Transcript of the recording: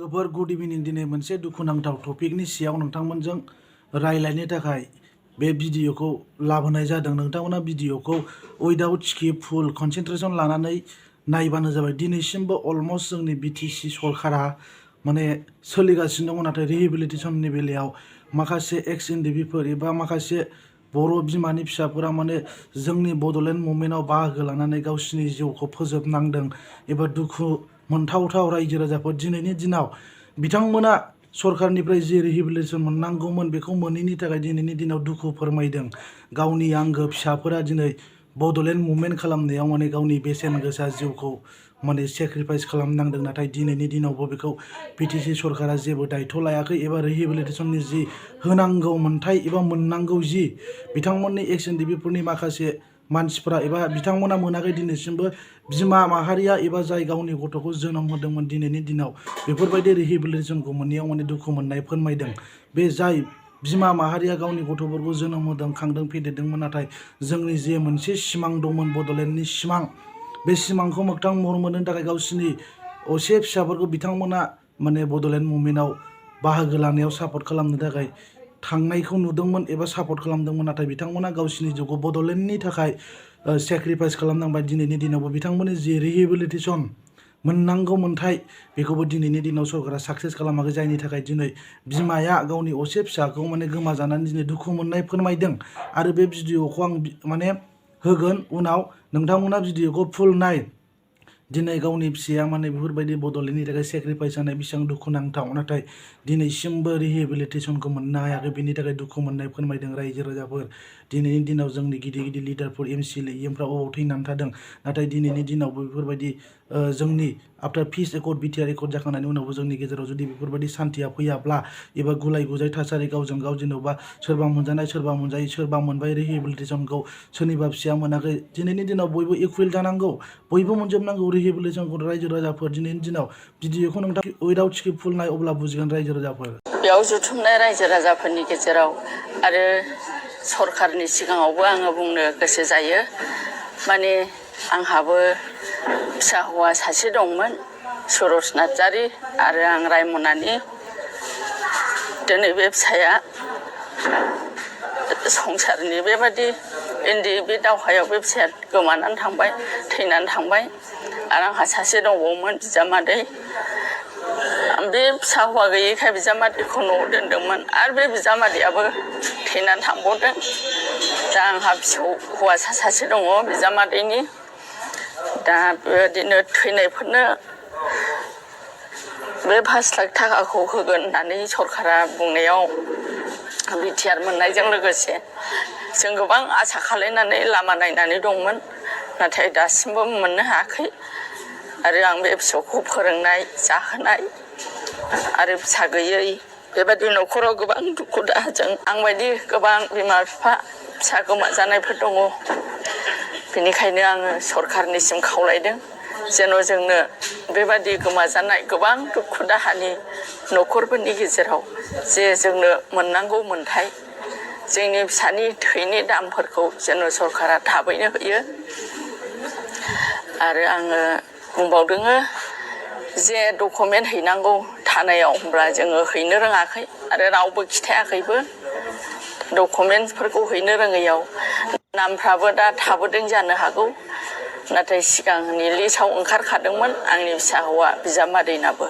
लोगोफोर गुड इभिनिं दिनै मोनसे दुखुनांथाव टपिकनि सायाव नोंथांमोनजों रायलायनो थाखाय बे भिडिअखौ लाबोनाय जादों। नोंथांमोना भिडिअखौ उइदाउट स्किप फुल कनसेन्ट्रेशन लानानै नायबानो जाबाय। दिनैसिमबो अलमस्ट जोंनि बिटिसि सरकारा माने सोलिगासिनो दङ, नाथाय रिहेबिलिटेसननि बेलायाव माखासे एक्स एनडिभिफोर एबा माखासे बर' बिमानि फिसाफोरा माने जोंनि बड'लेण्ड मुभमेन्टआव बाहागो लानानै गावसिनि जिउखौ फोजोबनांदों एबा दुखु मोनथावथाव रायजो राजाफोर दिनैनि दिनाव बिथांमोना सरकारनिफ्राय जे रिहेबिलिटेसन मोननांगौमोन बेखौ मोनैनि थाखाय दिनैनि दिनाव दुखु फोरमायदों। गावनि आंगो फिसाफोरा दिनै बड'लेण्ड मुभमेन्ट खालामनायाव माने गावनि बेसेन गोसा जिउखौ माने सेक्रिफाइस खालामनांदों, नाथाय दिनैनि दिनावबो बेखौ बिटिसि सरकारा जेबो दायथ' लायाखै एबा रिहेबिलिटेसननि जि होनांगौ मोन्थाय एबा मोननांगौ जि बिथांमोननि एक्स एनडिभिफोरनि माखासे मानसिफ्रा एबा बिथांमोना मोनाखै दिनैसिमबो। बिमा माहारिया एबा जाय गावनि गथ'खौ जोनोम होदोंमोन दिनैनि दिनाव बेफोरबायदि रिहेबिलिटेसनखौ मोननायाव माने दुखु मोननाय फोरमायदों। बे जाय बिमा माहारिया गावनि गथ'फोरखौ जोनोम होदों, खांदों, फेदेरदोंमोन, नाथाय जोंनि जे मोनसे सिमां दंमोन बड'लेण्डनि सिमां, बे सिमांखौ मोगथां महर मोननो थाखाय गावसिनि असे फिसाफोरखौ बिथांमोना माने बड'लेण्ड मुभमेन्टआव बाहागो लानायाव सापर्ट खालामनो थाखाय थांनायखौ नुदोंमोन एबा सापर्ट खालामदोंमोन, नाथाय बिथांमोना गावसिनि जिउखौ बड'लेण्डनि थाखाय सेक्रिफाइस खालामनांबाय। दिनैनि दिनावबो बिथांमोननि जि रिहेबिलिटेसन मोननांगौ मोन्थाय बेखौबो दिनैनि दिनाव सरकारा साक्सेस खालामाखै, जायनि थाखाय दिनै बिमाया गावनि असे फिसाखौ माने गोमाजानानै दिनै दुखु मोननाय फोरमायदों। आरो बे भिडिअखौ आं माने होगोन उनाव, नोंथांमोना भिडिअखौ फुल नाय। दिनै गावनि फिसाया माने बेफोरबायदि बड'लेण्डनि थाखाय सेक्रिफाइस जानाय बेसेबां दुखुनांथाव, नाथाय दिनैसिमबो रिहेबिलिटेसनखौ मोननो हायाखै, बेनि थाखाय दुखु मोननाय फोरमायदों रायजो राजाफोर। दिनैनि दिनाव जोंनि गिदिर गिदिर लिडारफोर एमसिएलए एमफ्रा अबाव थैनानै थादों, नाथाय दिनैनि दिनावबो बेफोरबायदि जोंनि आफ्टार पिस एकर्ड बिटिआर एकर्ड जाखांनायनि उनावबो जोंनि गेजेराव जुदि बेफोरबायदि सान्थिया फैयाब्ला एबा गुलाय गुजाय थासारि गावजों गाव जेन'बा सोरबा मोनजानाय सोरबा मोनजायै, सोरबा मोनबाय रिहेबिलिटेसनखौ सोरनिबा फिसाया मोनाखै। दिनैनि दिनाव बयबो इकुवेल जानांगौ, बयबो मोनजोबनांगौ रिहेबिलिटेसनखौ रायजो राजाफोर। दिनैनि दिनाव भिडिअखौ नोंथां उइदाउट स्किप फुल नाय, अब्ला बुजिगोन रायजो राजाफोर। बेयाव जुथुमनाय रायजो राजाफोरनि गेजेराव आरो सरकारनि सिगाङावबो आङो बुंनो गोसो जायो। माने आंहाबो फिसा हौवा सासे दंमोन, सुरज नार्जारि, आरो आं रायमनानि। दिनै बे फिसाया संसारनि बेबादि बे दावहायाव बे फिसाया गोमानानै थांबाय, थैनानै थांबाय। आरो आंहा सासे दंबावोमोन बिजामादै। बे फिसा हौवा गैयैखाय बिजामादैखौ न'आव दोनदोंमोन, आरो बे बिजामादैयाबो थैनानै थांबावदों। दा आंहा फिसौ हौवासा सासे दङ बिजामादैनि। दा बेबायदिनो थैनायफोरनो बे 5 लाख थाखाखौ होगोन होननानै सरकारा बुंनायाव बिटिआर मोननायजों लोगोसे जों गोबां आसा खालायनानै लामा नायनानै दंमोन, नाथाय दासिमबो मोननो हायाखै। आरो आं बे फिसौखौ फोरोंनाय, जाहोनाय आरो फिसा गैयै बेबायदि न'खराव गोबां दुखु दाहाजों आंबायदि गोबां बिमा बिफा फिसा गोमाजानायफोर दङ। बेनिखायनो आङो सरकारनिसिम खावलायदों जेन' जोंनो बेबादि गोमाजानाय गोबां दुखु दाहानि न'खरफोरनि गेजेराव जे जोंनो मोननांगौ मोन्थाय, जोंनि फिसानि थैनि दामफोरखौ जेन' सरकारा थाबैनो होयो। आरो आङो बुंबावदों जे डकुमेन्ट हैनांगौ थानायाव, होमब्ला जोङो हैनो रोङाखै आरो रावबो खिथायाखैबो। डकुमेन्टफोरखौ हैनो रोङैयाव नामफ्राबो दा थाबोदों जानो हागौ, नाथाय सिगांनि लिस्टआव ओंखारखादोंमोन आंनि फिसा हौवा बिजामादैनाबो।